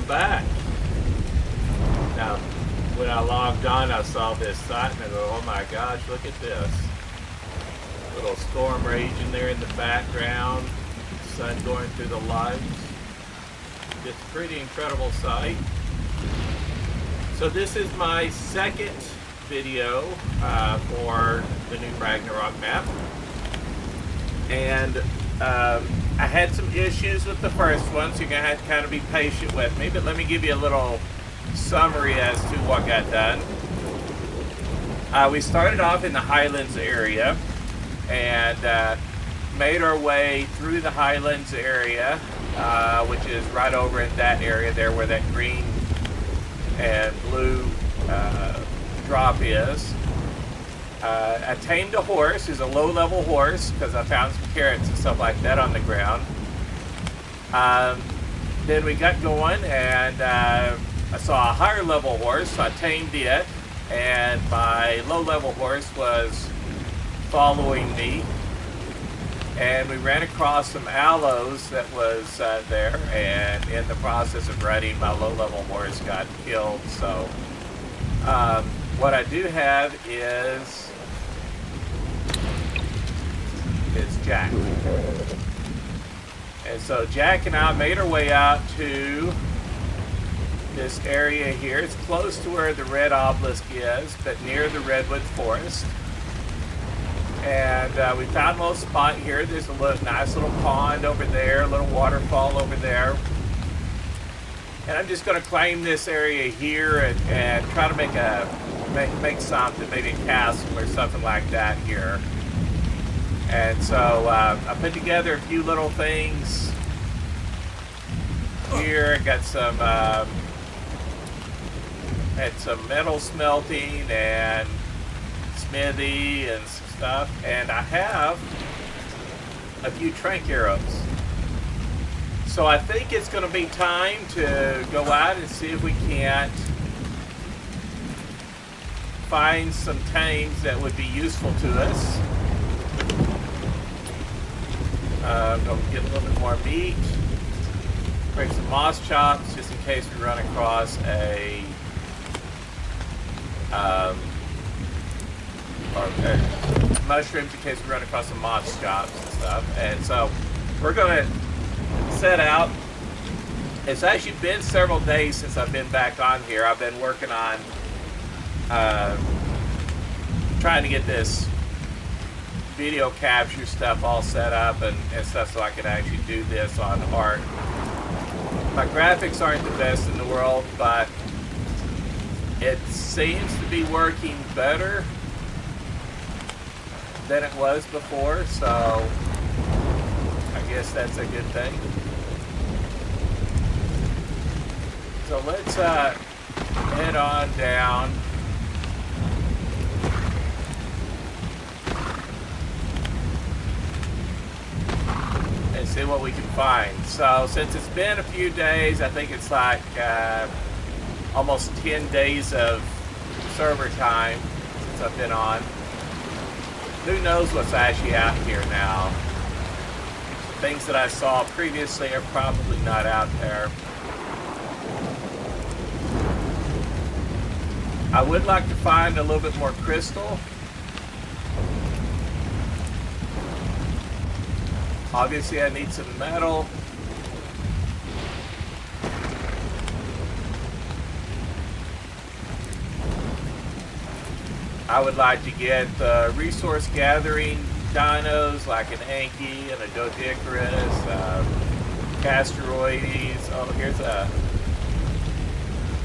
back. Now, when I logged on, I saw this site and I go, oh my gosh, look at this. Little storm raging there in the background, sun going through the lights. Just a pretty incredible sight. So this is my second video for the new Ragnarok map. And I had some issues with the first one, so you're going to have to kind of be patient with me. But let me give you a little summary as to what got done. We started off in the Highlands area and made our way through the Highlands area, which is right over in that area there where that green and blue drop is. I tamed a horse. He's a low-level horse because I found some carrots and stuff like that on the ground. Then we got going and I saw a higher-level horse, so I tamed it, and my low-level horse was following me. And we ran across some aloes that was there, and in the process of riding, my low-level horse got killed. So what I do have is Jack. And so Jack and I made our way out to this area here. It's close to where the red obelisk is, but near the redwood forest. And we found a little spot here. There's a nice little pond over there, a little waterfall over there. And I'm just going to claim this area here and try to make something, maybe a castle or something like that here. And so I put together a few little things here. I got some had some metal smelting and smithy and some stuff, and I have a few trank arrows. So I think it's going to be time to go out and see if we can't find some tames that would be useful to us. Go get a little bit more meat. Break some moss chops just in case we run across a mushrooms in case we run across some moss chops and stuff. And so we're going to set out. It's actually been several days since I've been back on here. I've been working on trying to get this video capture stuff all set up and stuff so I can actually do this on art. My graphics aren't the best in the world, but it seems to be working better than it was before, so I guess that's a good thing. So let's head on down. And see what we can find. So since it's been a few days, I think it's like almost 10 days of server time since I've been on. Who knows what's actually out here now. Things that I saw previously are probably not out there. I would like to find a little bit more crystal. Obviously I need some metal. I would like to get resource gathering dinos like an Anki and a Dodicarus, Castroides. Oh, here's a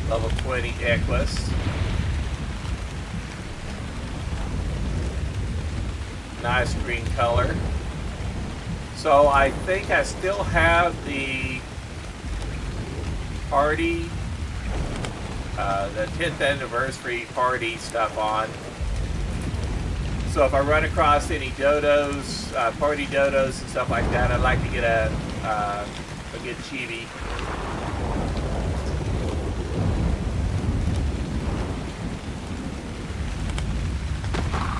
level 20 Equus. Nice green color. So I think I still have the party, the 10th anniversary party stuff on. So if I run across any dodos, party dodos and stuff like that, I'd like to get a good chibi.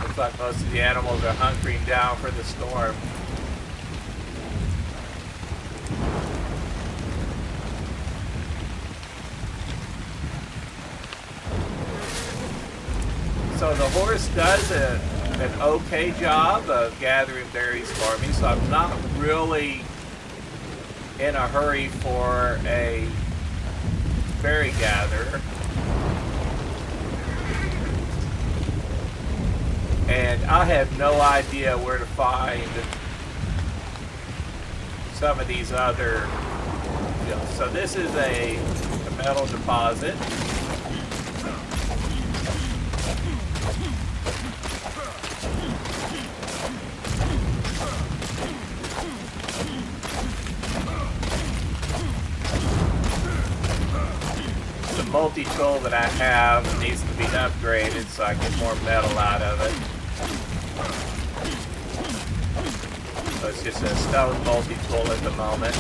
Looks like most of the animals are hunkering down for the storm. So the horse does an okay job of gathering berries for me, so I'm not really in a hurry for a berry gatherer. And I have no idea where to find some of these other, so this is a metal deposit. The multi-tool that I have needs to be upgraded so I get more metal out of it. So it's just a stone multi-tool at the moment.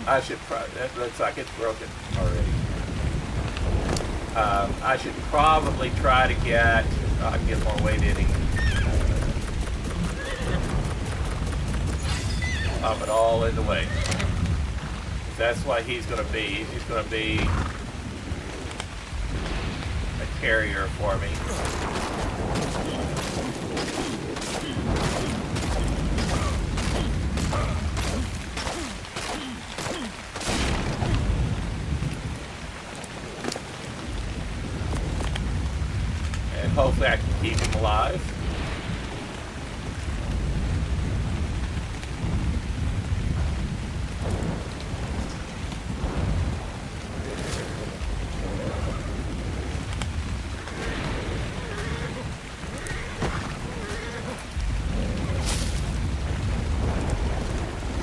I should probably, that looks like it's broken already. I should probably try to get more weight in it. Pop it all in the way. That's what he's going to be. He's going to be a carrier for me. And hopefully I can keep him alive.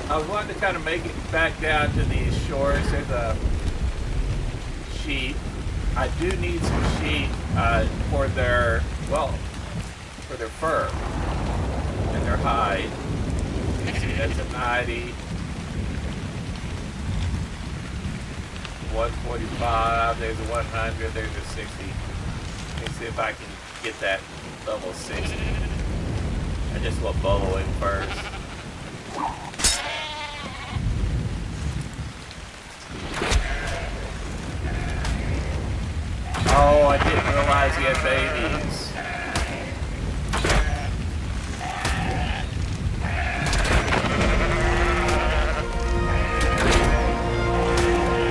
I was wanting to kind of make it back down to these shores. There's a sheep. I do need some sheep for their fur and their hide. You see, that's a 90, 145. There's a 100. There's a 60. Let me see if I can get that level 60. I just will bolo him first. Oh, I didn't realize he had babies.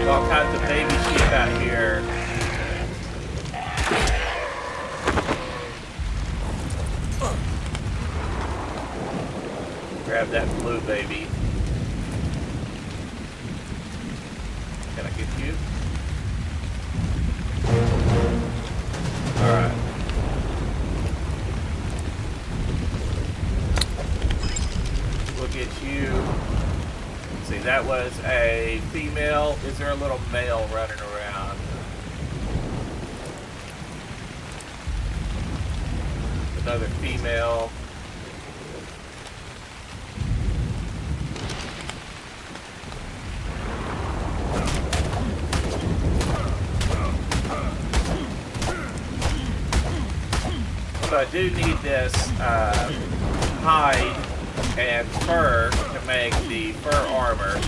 All kinds of baby sheep out here. Grab that blue baby. Can I get you? Alright. We'll get you. See, that was a female. Is there a little male running around? Another female. So I do need this hide and fur to make the fur armor.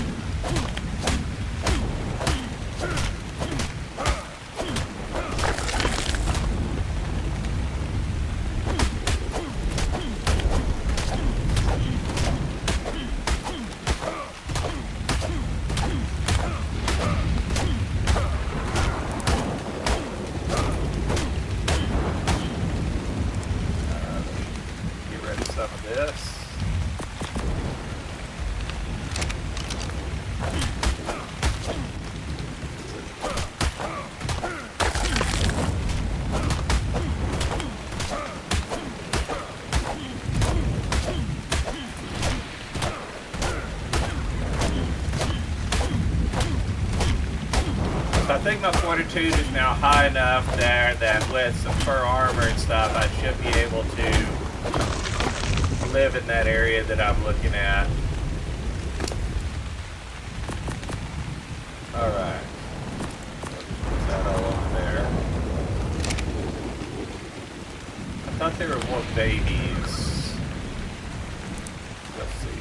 I think my fortitude is now high enough there that with some fur armor and stuff, I should be able to live in that area that I'm looking at. Alright. Put that all over there. I thought there were more babies. Let's see.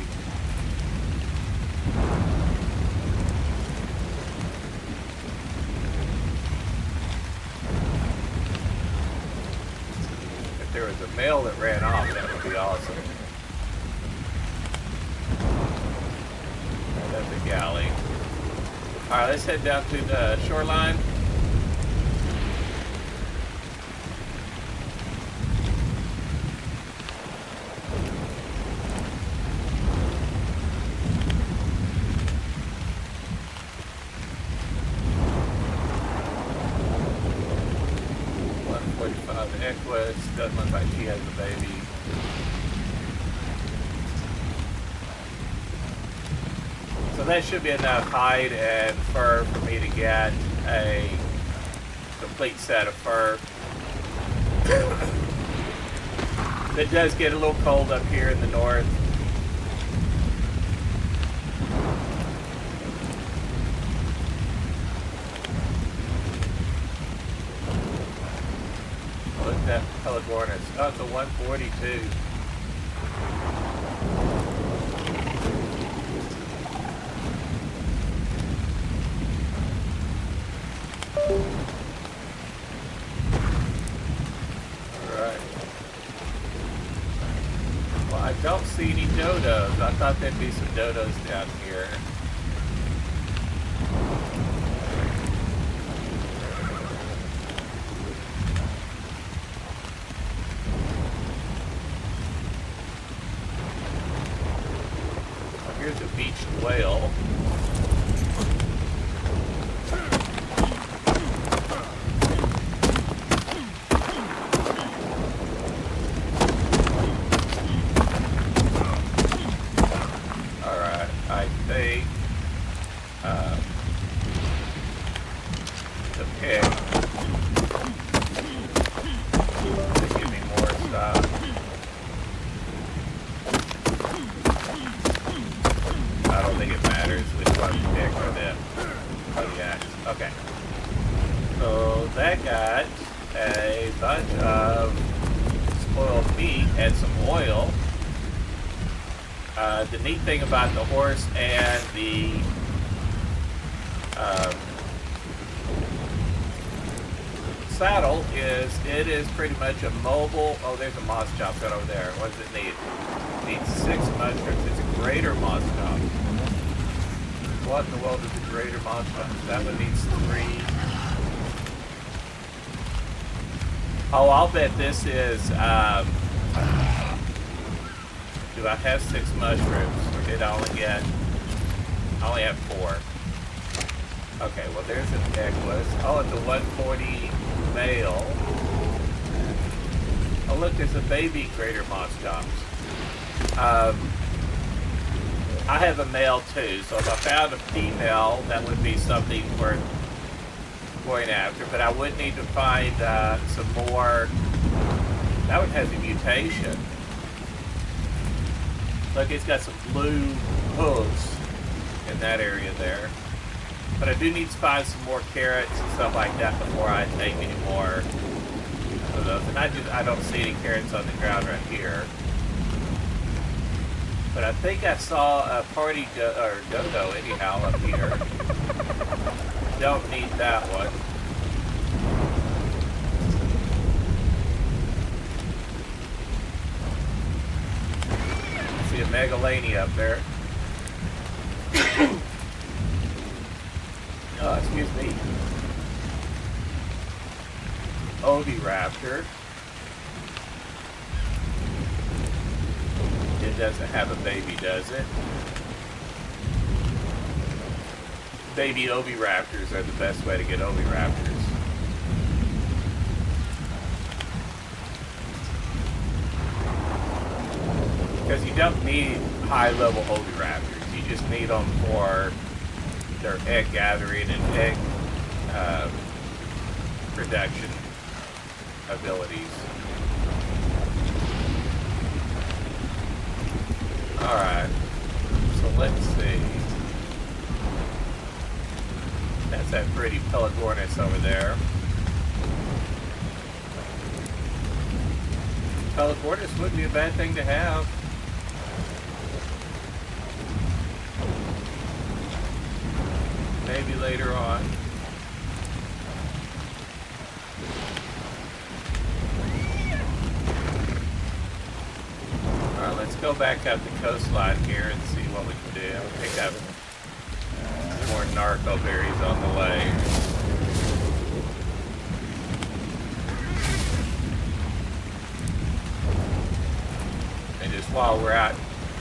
male that ran off. That would be awesome. That's a galley. Alright, let's head down to the shoreline. Doesn't look like she has a baby. So that should be enough hide and fur for me to get a complete set of fur. It does get a little cold up here in the north. That Pelagornis. Oh, it's a 142. Alright. Well, I don't see any dodos. I thought there'd be some dodos down here. Here's a beached whale. Alright, I think the pig to give me more stuff. I don't think it matters which one you pick or them. Oh yeah, okay. So that got a bunch of spoiled meat and some oil. The neat thing about the horse and the saddle is it is pretty much a mobile. Oh, there's a moss chop right over there. What does it need? It needs 6 mushrooms. It's a greater moss chop. What in the world is a greater moss chop? That one needs 3. Oh, I'll bet this is. Do I have 6 mushrooms, or did I only get? I only have 4. Okay, well there's an necklace. Oh, it's a 140 male. Oh look, there's a baby greater moss chops. I have a male too, so if I found a female, that would be something worth going after. But I would need to find some more. That one has a mutation. Look, it's got some blue hooves in that area there. But I do need to find some more carrots and stuff like that before I take any more of those. And I don't see any carrots on the ground right here. But I think I saw a party dodo anyhow up here. Don't need that one. See a megalania up there. Oh, excuse me. Oviraptor. It doesn't have a baby, does it? Baby oviraptors are the best way to get oviraptors. Because you don't need high-level oviraptors. You just need them for their egg gathering and egg production abilities. Alright, so let's see. That's that pretty Pelagornis over there. Pelagornis wouldn't be a bad thing to have. Maybe later on. Alright, let's go back up the coastline here and see what we can do. Pick up more narco berries on the way. And just while we're out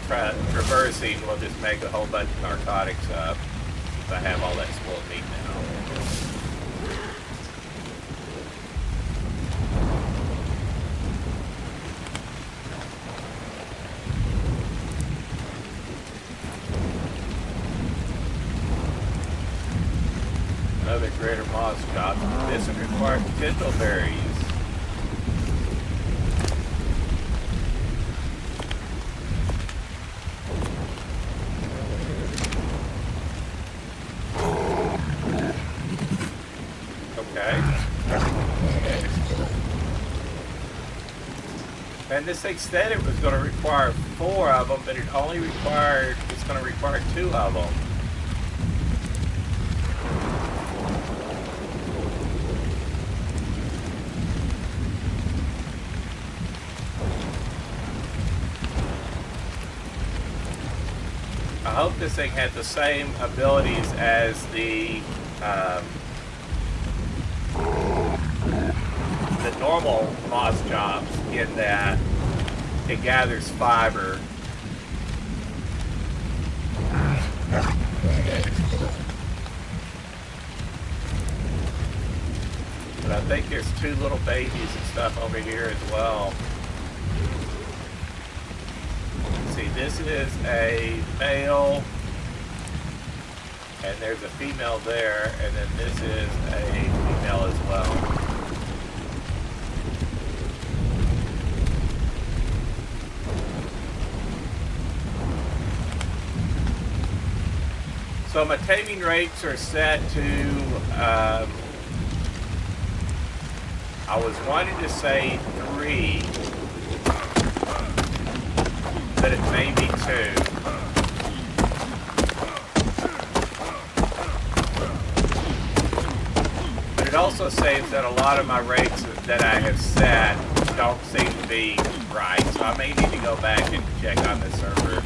traversing, we'll just make a whole bunch of narcotics up. Since I have all that spoiled meat now. Another greater moss job. This would require potential berries. And this thing said it was going to require 4 of them, but it's going to require 2 of them. I hope this thing had the same abilities as the normal moss jobs, in that it gathers fiber. But I think there's 2 little babies and stuff over here as well. See, this is a male, and there's a female there, and then this is a female as well. So my taming rates are set to, I was wanting to say 3, but it may be 2. But it also says that a lot of my rates that I have set don't seem to be right, so I may need to go back and check on the server.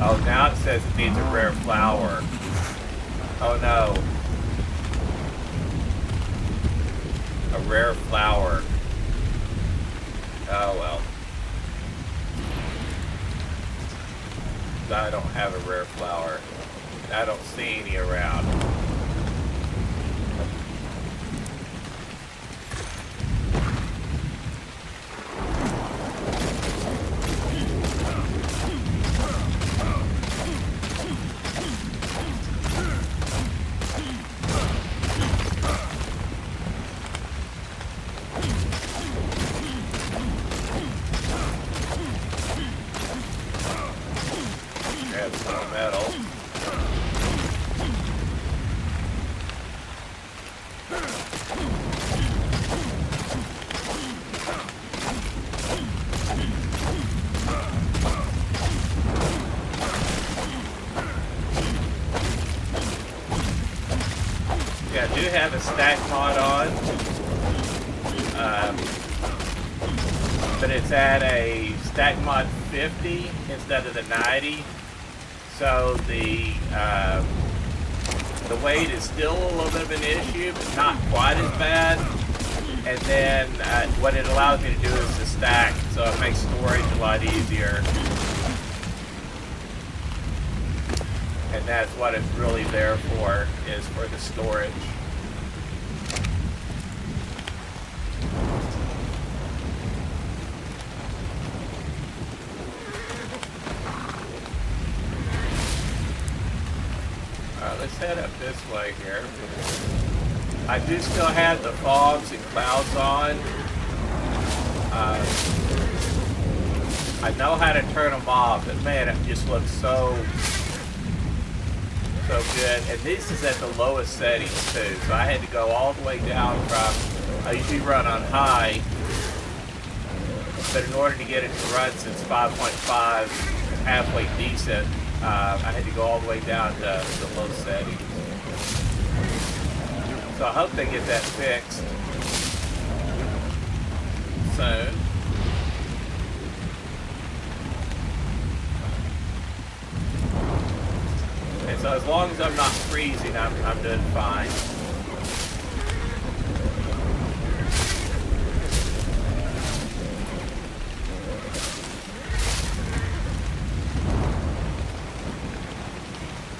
Oh, now it says it needs a rare flower. Oh no. A rare flower. Oh well. I don't have a rare flower. I don't see any around. Yeah, I do have a stack mod on, but it's at a stack mod 50 instead of the 90, so the weight is still a little bit of an issue, but not quite as bad. And then what it allows me to do is to stack, so it makes storage a lot easier. And that's what it's really there for, is for the storage. Alright, let's head up this way here. I do still have the fogs and clouds on. I know how to turn them off, but man, it just looks so good. And this is at the lowest settings too, so I had to go all the way down from, I usually run on high, but in order to get it to run since 5.5 is halfway decent, I had to go all the way down to the low settings. So I hope they get that fixed soon. And so as long as I'm not freezing, I'm doing fine.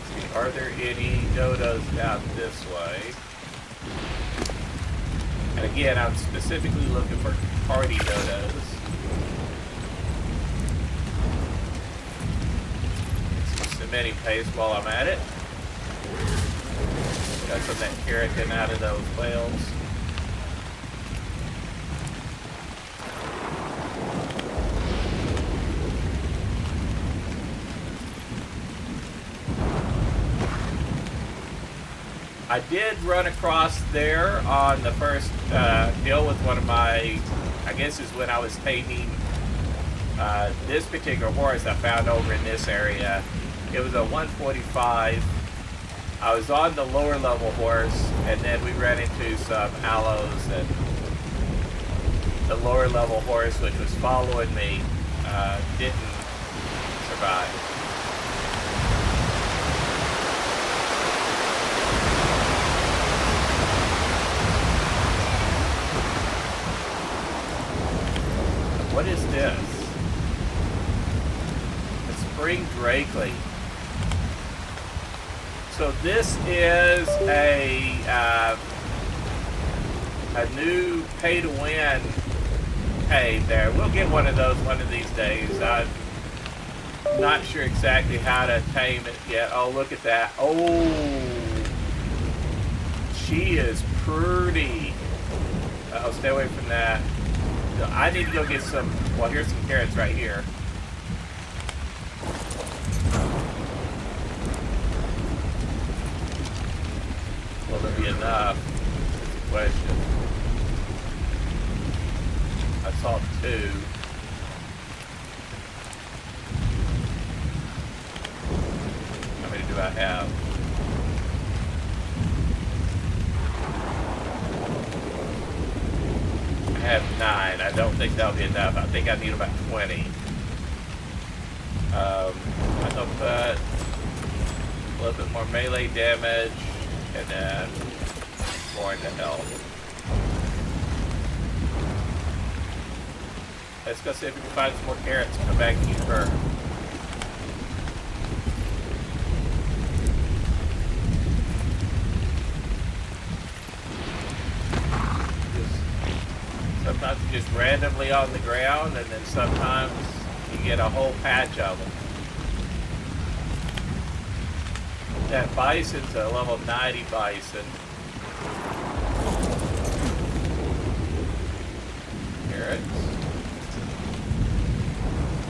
See, are there any dodos down this way? And again, I'm specifically looking for party dodos. Cementing paste while I'm at it. Got some of that keratin out of those whales. I did run across there on the first deal with one of my, I guess is when I was taming this particular horse I found over in this area. It was a 145. I was on the lower level horse, and then we ran into some aloes, and the lower level horse, which was following me, didn't survive. What is this? A spring Drakeley. So this is a new pay-to-win cave there. We'll get one of those one of these days. I'm not sure exactly how to tame it yet. Oh, look at that. Oh, she is pretty. I'll stay away from that. I need to go get some, well, here's some carrots right here. Will there be enough? Question. I saw 2. How many do I have? I have 9. I don't think that'll be enough. I think I need about 20. I'm gonna put a little bit more melee damage, and then more into health. Let's go see if we can find some more carrots and come back and eat her. Sometimes just randomly on the ground, and then sometimes you get a whole patch of them. That bison's a level 90 bison. Carrots.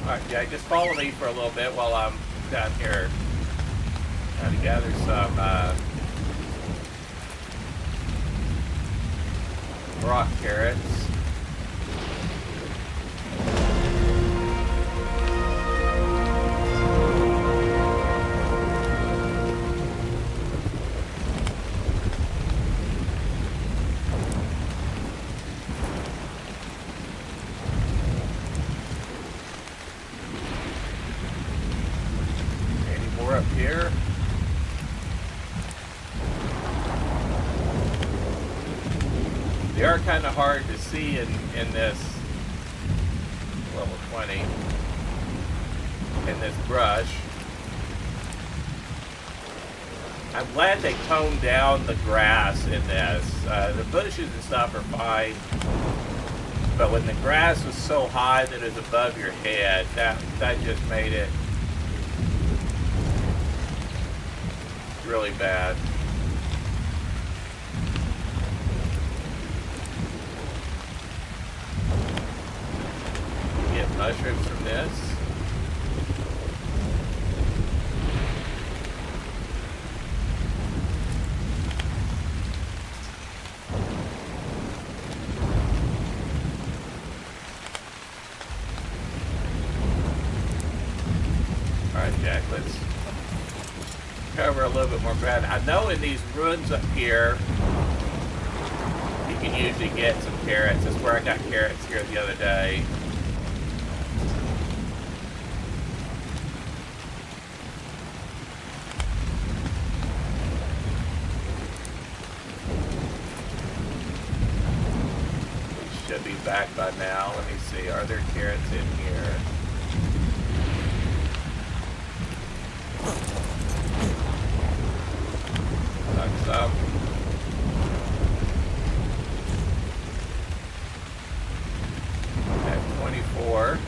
Alright, Jack, just follow me for a little bit while I'm down here trying to gather some rock carrots. Up here. They are kind of hard to see in this level 20 in this brush. I'm glad they toned down the grass in this. The bushes and stuff are fine, but when the grass was so high that it was above your head, that just made it really bad. Get mushrooms from this. Alright, Jack, let's cover a little bit more ground. I know in these ruins up here, you can usually get some carrots. That's where I got carrots here the other day. We should be back by now. Let me see. Are there carrots in here? Looks up. At 24.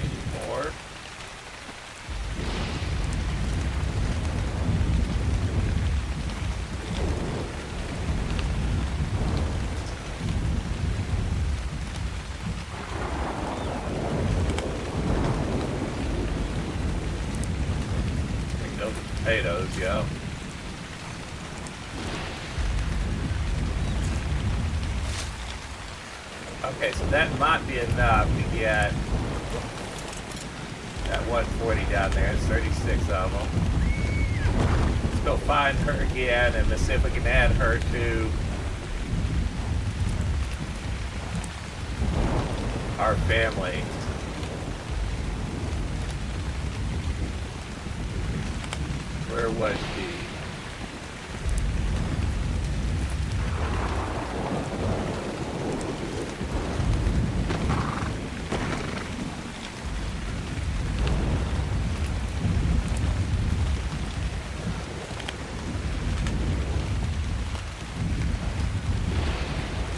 Any more? Potatoes, yeah. Okay, so that might be enough to get that 140 down there. It's 36 of them. Let's go find her again and let's see if we can add her to our family. Where was she?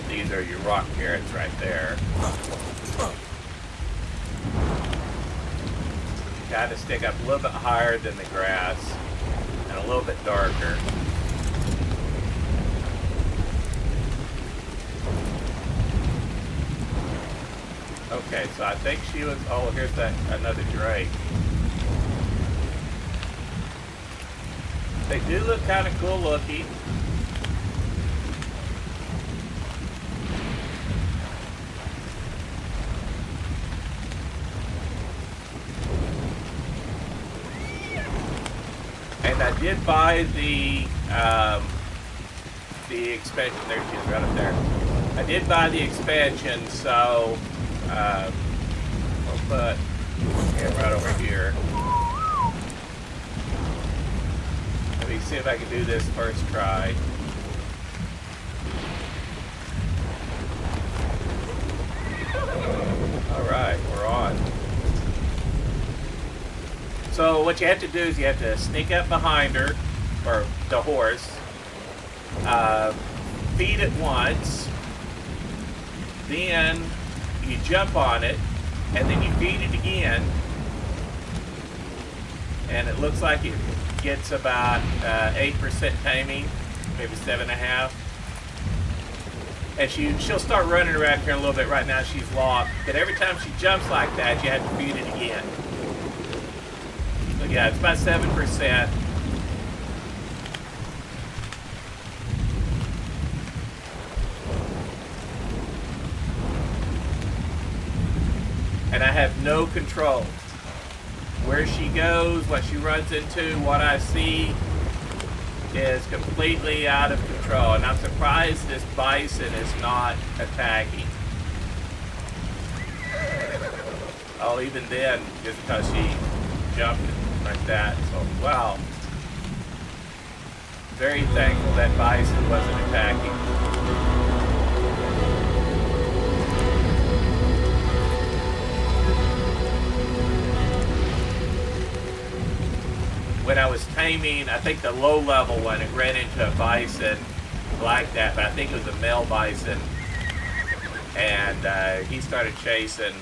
These are your rock carrots right there. Got to stick up a little bit higher than the grass. A little bit darker. Okay, so I think she was. Oh, here's that another drake. They do look kind of cool looking. And I did buy the expansion. There she is, right up there. I did buy the expansion, so we'll put him right over here. Let me see if I can do this first try. All right, we're on. So what you have to do is you have to sneak up behind her, or the horse, feed it once, then you jump on it, and then you feed it again, and it looks like it gets about 8% taming, maybe 7.5%. And she'll start running around here in a little bit. Right now she's locked, but every time she jumps like that, you have to feed it again. So yeah, it's about 7%. And I have no control. Where she goes, what she runs into, what I see is completely out of control. And I'm surprised this bison is not attacking. Oh, even then, just because she jumped like that. So, wow. Very thankful that bison wasn't attacking. When I was taming, I think the low level one, it ran into a bison like that, but I think it was a male bison. And he started chasing.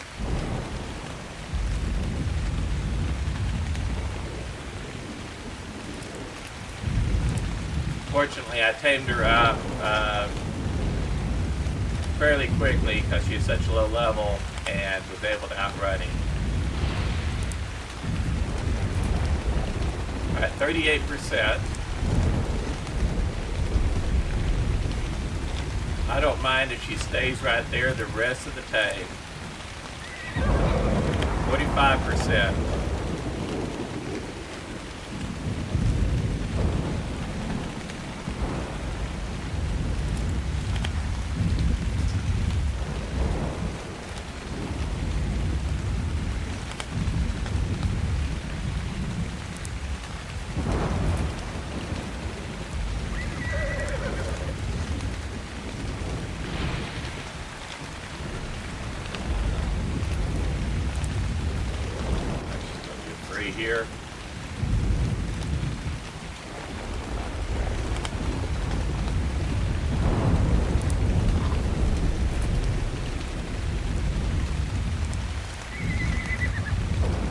Fortunately, I tamed her up fairly quickly because she's such a low level and was able to outrun him. Alright, 38%. I don't mind if she stays right there the rest of the tame. 45%. Here.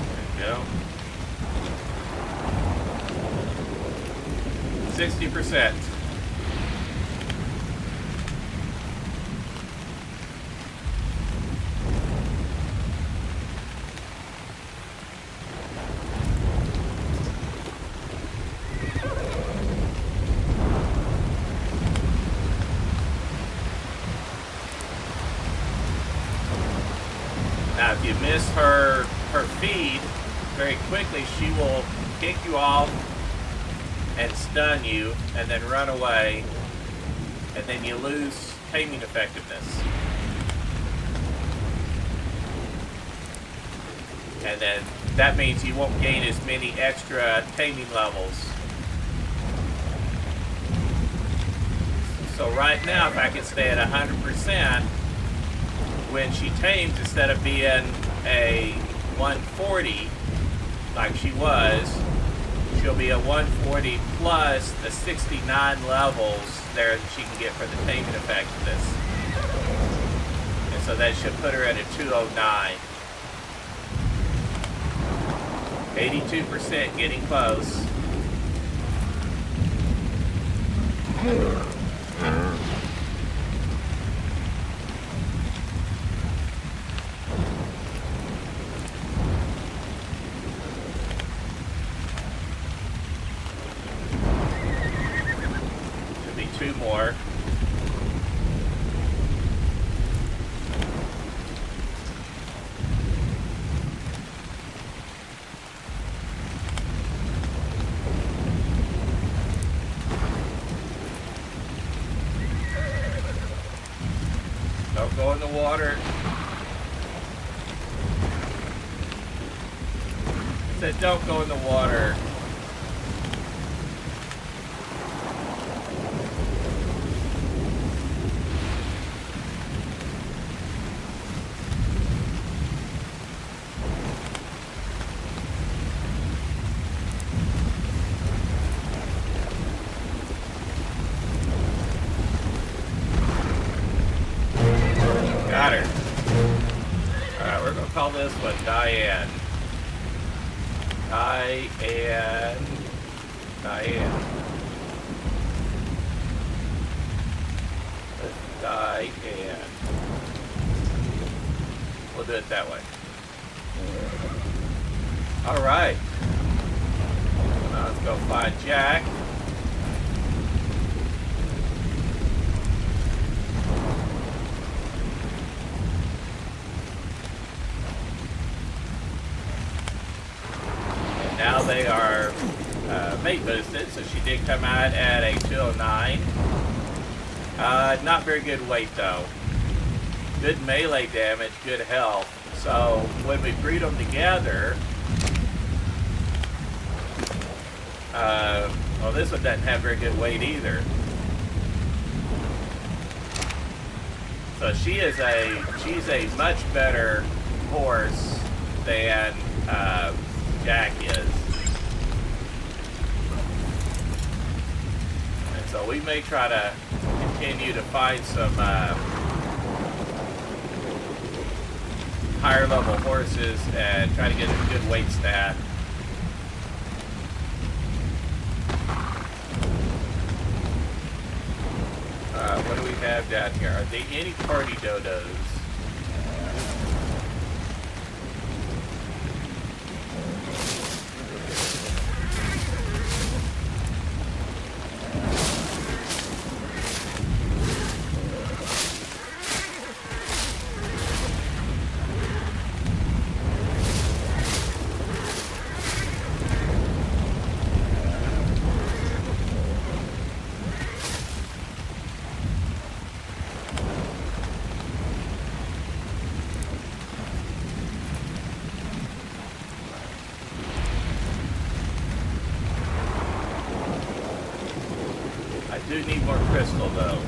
There we go. 60%. Now, if you miss her feed very quickly, she will kick you off and stun you, and then run away, and then you lose taming effectiveness. And then that means you won't gain as many extra taming levels. So right now, if I can stay at 100%, when she tames, instead of being a 140 like she was, she'll be a 140 plus the 69 levels there that she can get for the taming effectiveness. And so that should put her at a 209. 82%, getting close. Two more. Don't go in the water. I said don't go in the water. Got her. Alright, we're going to call this one Diane. Diane. Diane. We'll do it that way. Alright. Now let's go find Jack. Now they are mate boosted, so she did come out at a 209. Not very good weight though. Good melee damage, good health. So when we breed them together, well, this one doesn't have very good weight either. So she's a much better horse than Jack is. And so we may try to continue to find some higher level horses and try to get a good weight stat. What do we have down here? Are they any party dodos? I do need more crystal though.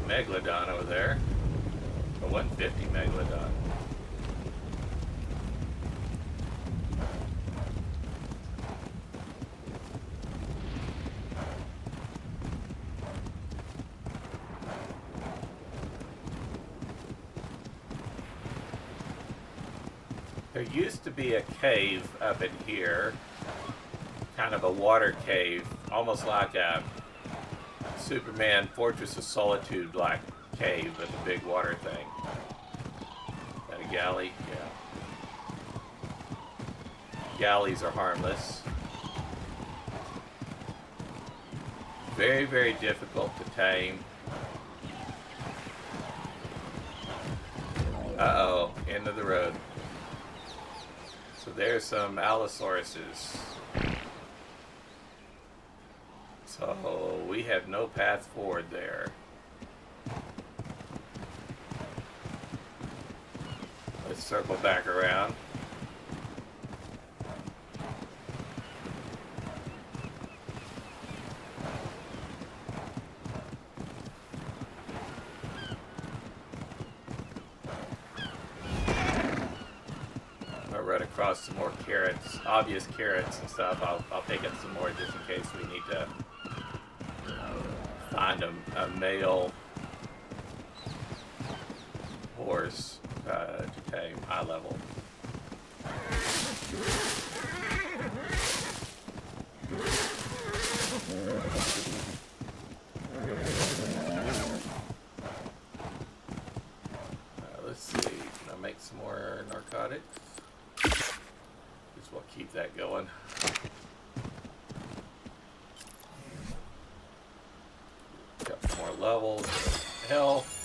Megalodon over there. A 150 Megalodon. There used to be a cave up in here, kind of a water cave, almost like a Superman Fortress of Solitude like cave with a big water thing. Is that a galley? Yeah. Galleys are harmless. Very, very difficult to tame. Uh-oh, end of the road. So there's some Allosauruses. So we have no path forward there. Let's circle back around. I'll run across some more carrots, obvious carrots and stuff. I'll pick up some more just in case we need to find a male horse to tame high level. Let's see, can I make some more narcotics? Just we'll keep that going. Got more levels, health.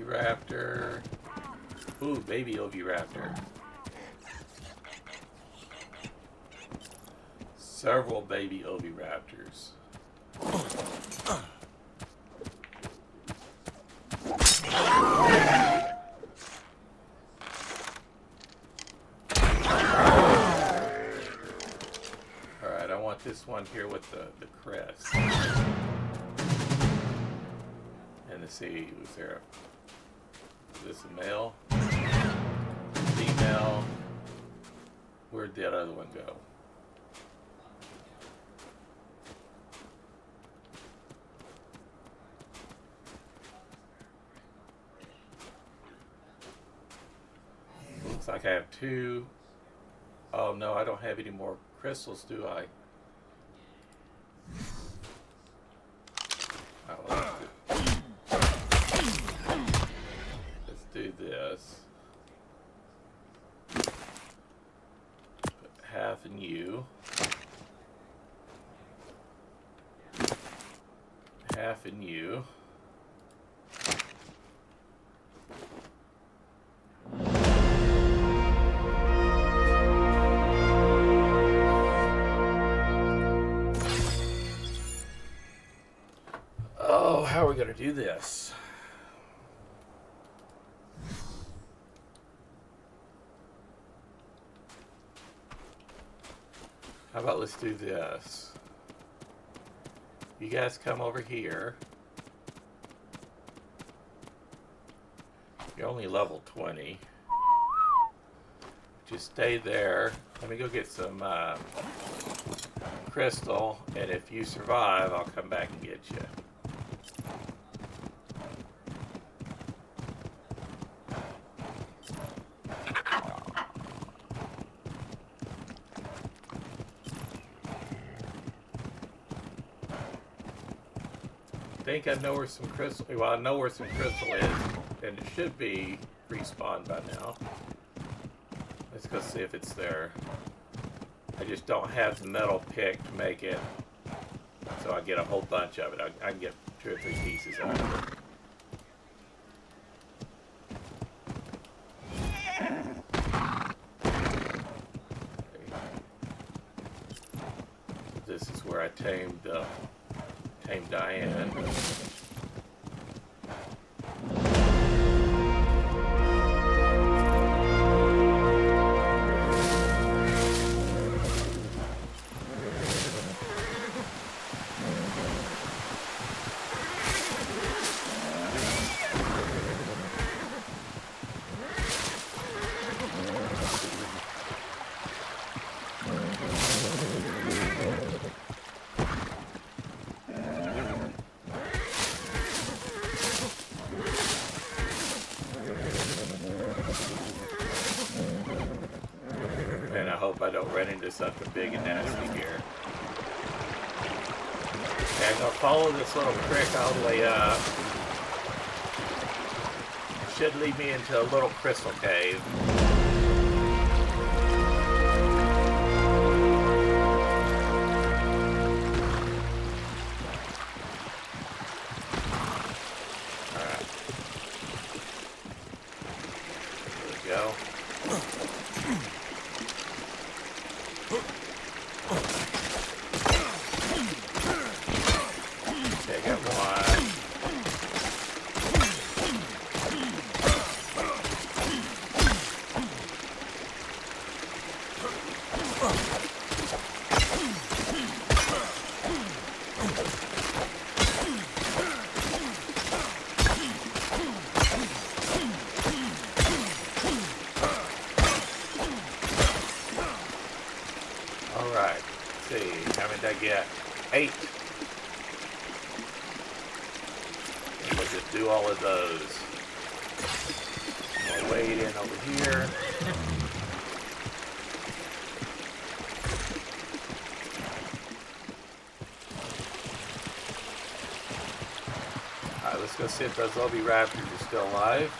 Raptor. Ooh, baby Oviraptor. Several baby Oviraptors. Alright, I want this one here with the crest. And to see, was there is this a male? Female? Where'd that other one go? Looks like I have two. Oh no, I don't have any more crystals, do I? Do this. Put half in you. Half in you. How are we going to do this? How about let's do this? You guys come over here. You're only level 20. Just stay there. Let me go get some crystal, and if you survive, I'll come back and get you. I think I know where some crystal. Well, I know where some crystal is, and it should be respawned by now. Let's go see if it's there. I just don't have the metal pick to make it, so I get a whole bunch of it. I can get 2 or 3 pieces out of it. This is where I tamed Diane. And I hope I don't run into something big and nasty here. Okay, I'm going to follow this little creek all the way up. It should lead me into a little crystal cave. Alright. There we go. Okay, got one. Alright, let's see, how many did I get? 8. We'll just do all of those. We'll wade in over here. Alright, let's go see if those Lobby Raptors are still alive.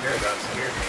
Here, that scared me.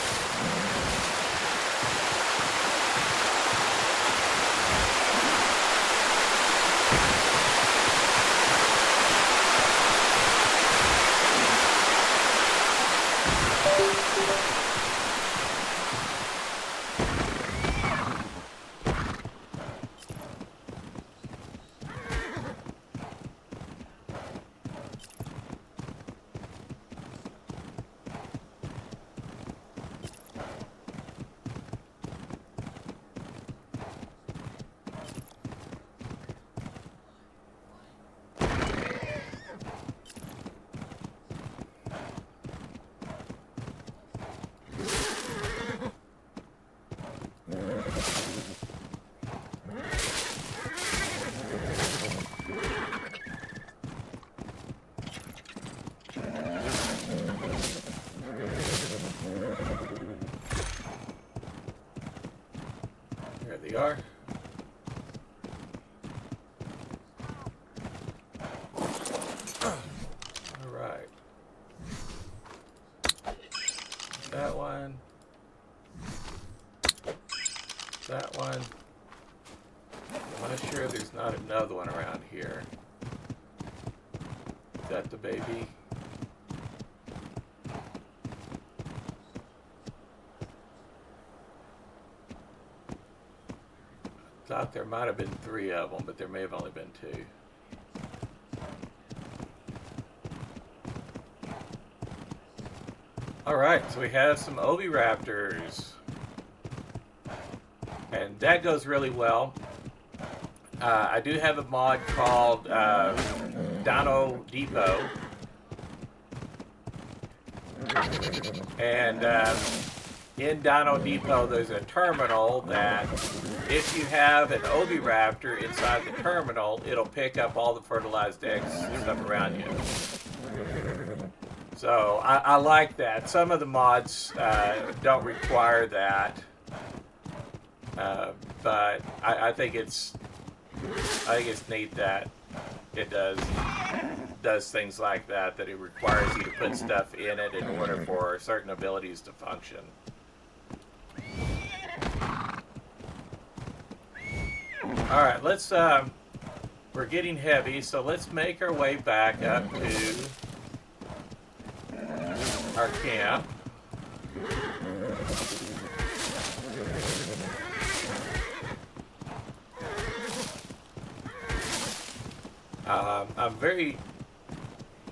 that the baby? Thought there might have been 3 of them, but there may have only been 2. Alright, so we have some oviraptors. And that goes really well. I do have a mod called Dino Depot. And in Dino Depot, there's a terminal that if you have an oviraptor inside the terminal, it'll pick up all the fertilized eggs and stuff around you. So I like that. Some of the mods don't require that, but I think it's neat that it does things like that. That it requires you to put stuff in it in order for certain abilities to function. All right, let's. We're getting heavy, so let's make our way back up to our camp. I'm very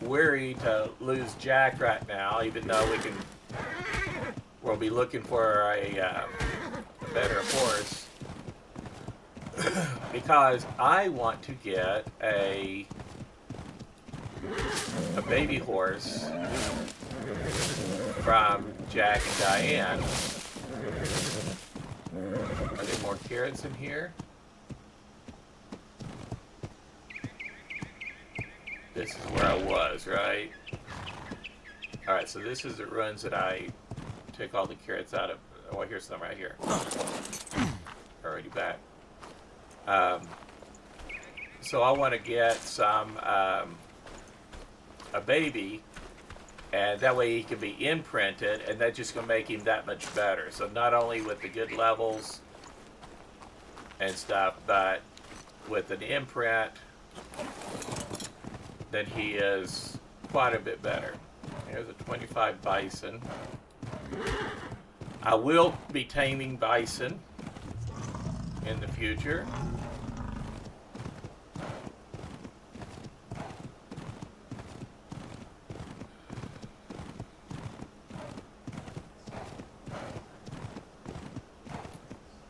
weary to lose Jack right now, even though we'll be looking for a better horse, because I want to get a baby horse from Jack and Diane. Are there more carrots in here? This is where I was, right? Alright, so this is the ruins that I took all the carrots out of. Oh, here's some right here. Already back. So I want to get some, a baby, and that way he can be imprinted, and that's just going to make him that much better. So not only with the good levels and stuff, but with an imprint, then he is quite a bit better. Here's a 25 bison. I will be taming bison in the future.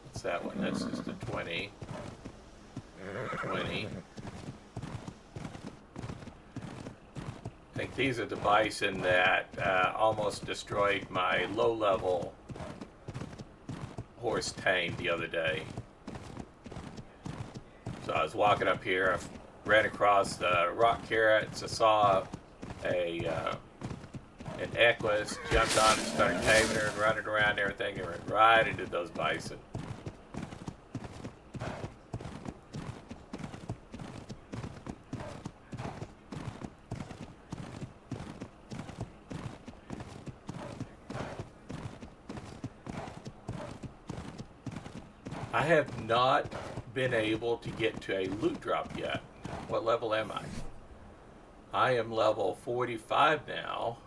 What's that one? That's just a 20. 20. I think these are the bison that almost destroyed my low-level horse tame the other day. So I was walking up here, I ran across the rock carrots, I saw an equus, jumped on it, started taming her and running around and everything, and went right into those bison. I have not been able to get to a loot drop yet. What level am I? I am level 45 now.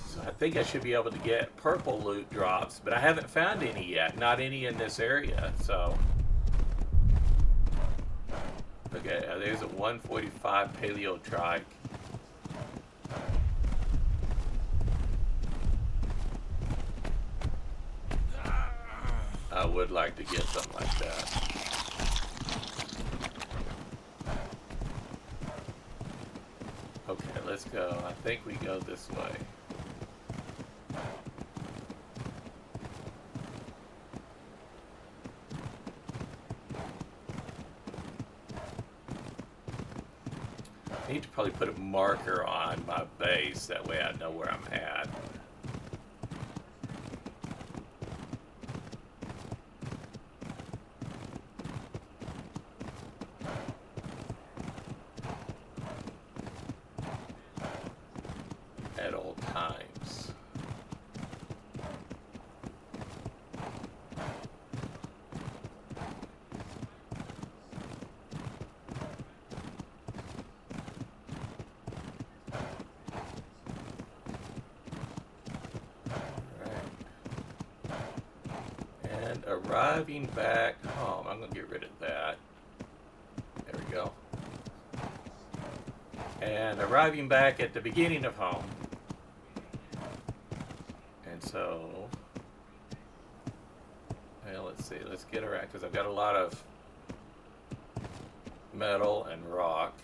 So I think I should be able to get purple loot drops, but I haven't found any yet. Not any in this area, so. Okay, there's a 145 paleo trike. I would like to get something like that. Okay, let's go. I think we go this way. I need to probably put a marker on my base, that way I know where I'm at. At all times. arriving back home. I'm going to get rid of that. There we go. And arriving back at the beginning of home. And so, well, let's see. Let's get around because I've got a lot of metal and rock.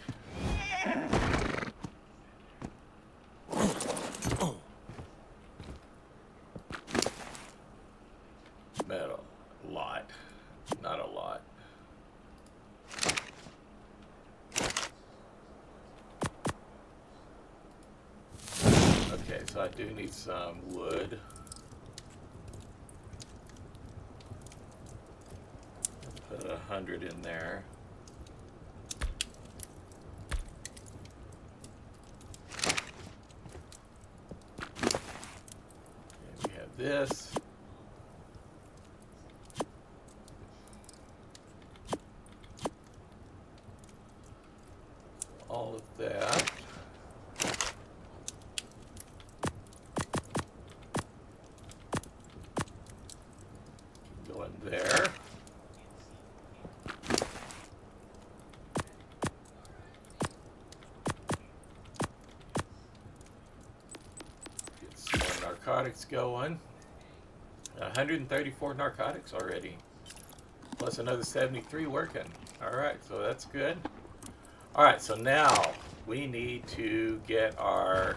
Metal, a lot, not a lot. Okay, so I do need some wood. Put 100 in there. And we have this. All of that. Go in there. Get some more narcotics going. 134 narcotics already. Plus another 73 working. Alright, so that's good. Alright, so now we need to get our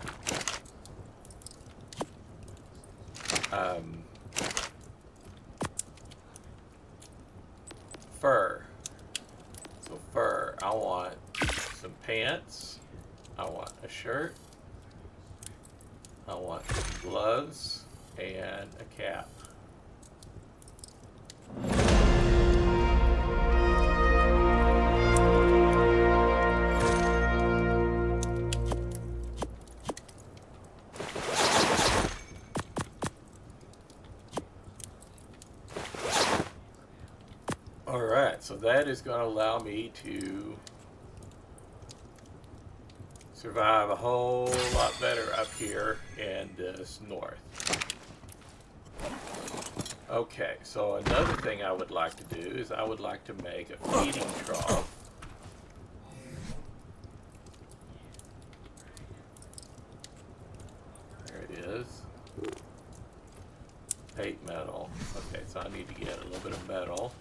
fur. So fur, I want some pants, I want a shirt, I want some gloves, and a cap. Alright, so that is going to allow me to survive a whole lot better up here in this north. Okay, so another thing I would like to do is I would like to make a feeding trough. There it is. 8 metal. Okay, so I need to get a little bit of metal.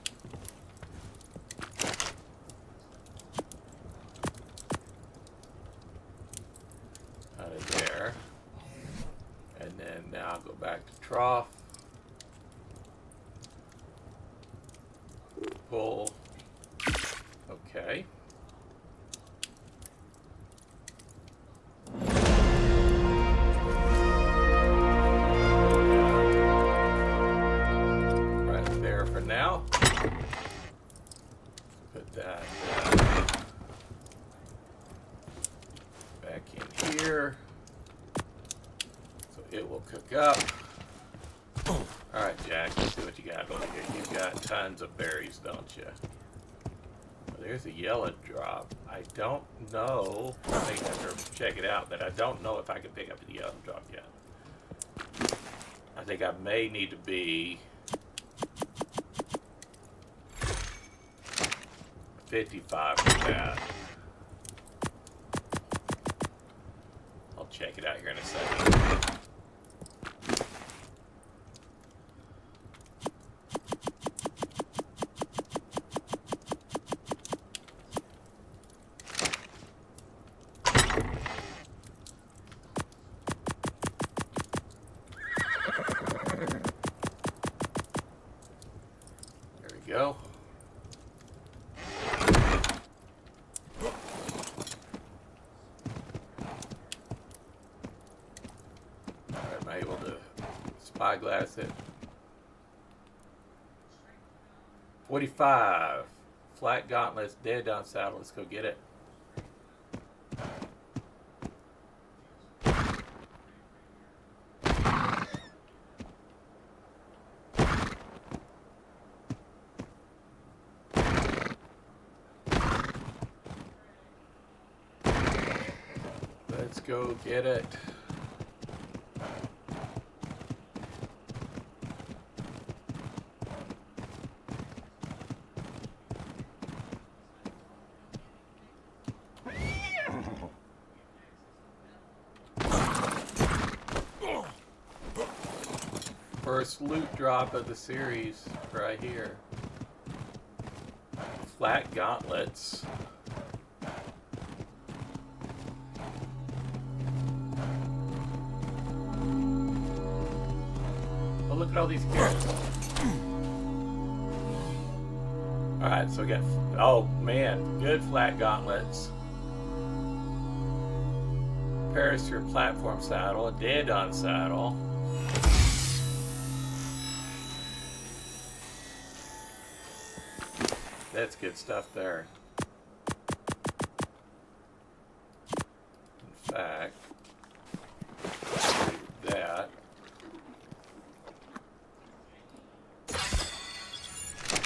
Out of there. And then now I'll go back to trough. Pull. Okay. Right there for now. Put that back in here. So it will cook up. Alright, Jack, let's see what you got over here. You've got tons of berries, don't you? Well, there's a yellow drop. I don't know. I think I have to check it out, but I don't know if I can pick up the yellow drop yet. I think I may need to be 55 for that. I'll check it out here in a second. Go. Alright, am I able to spyglass it? 45. Flat gauntlets, dead down saddle. Let's go get it. Let's go get it. first loot drop of the series right here. Flat gauntlets. Oh, look at all these carrots. Alright, so we got... Oh, man. Good flat gauntlets. Parasaur platform saddle. A Daedon saddle. That's good stuff there. In fact, that.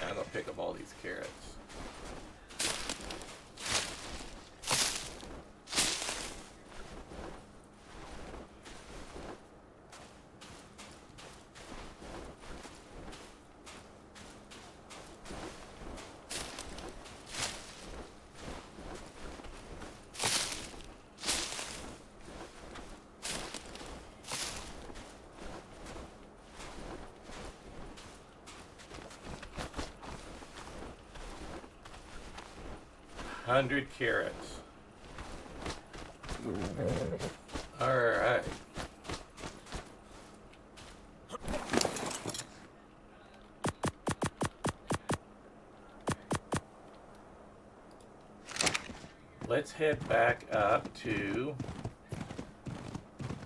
I'm gonna pick up all these carrots. $100 carrots. All right. Let's head back up to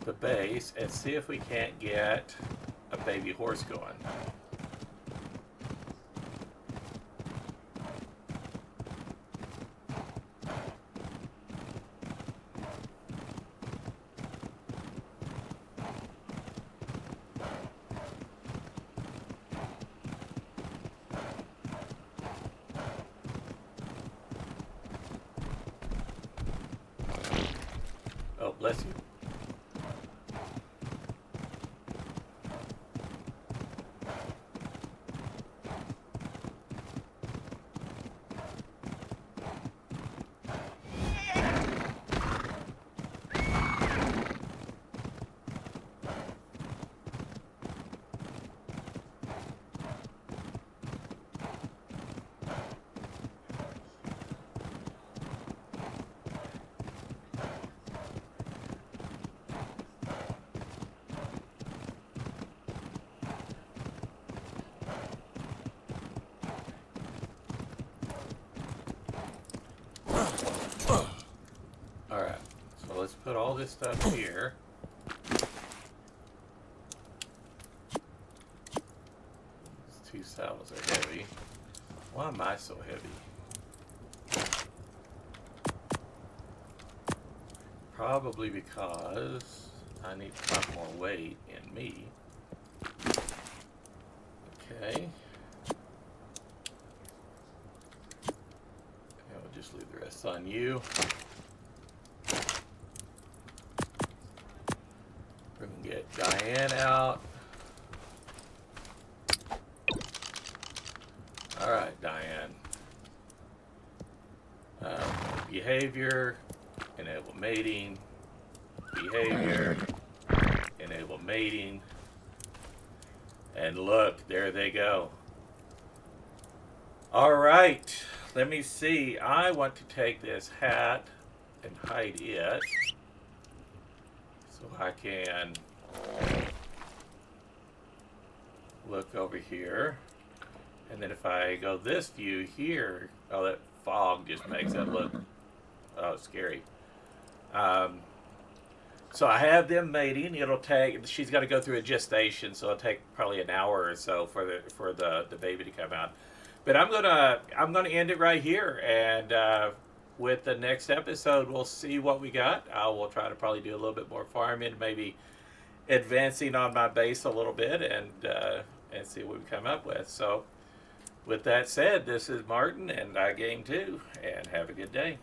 the base and see if we can't get a baby horse going. Oh, bless you. Alright, so let's put all this stuff here. These two saddles are heavy. Why am I so heavy? Probably because I need to put more weight in me. Okay. And we'll just leave the rest on you. We're going to get Diane out. Alright, Diane. Behavior, enable mating. Behavior, enable mating. And look, there they go. Alright, let me see. I want to take this hat and hide it. So I can look over here. And then if I go this view here, oh, that fog just makes that look, oh, scary. So I have them mating. It'll take, she's got to go through a gestation, so it'll take probably an hour or so for the baby to come out. But I'm gonna end it right here, and with the next episode, we'll see what we got. I will try to probably do a little bit more farming, maybe advancing on my base a little bit, and see what we come up with. So, with that said, this is Martin, and I game too, and have a good day.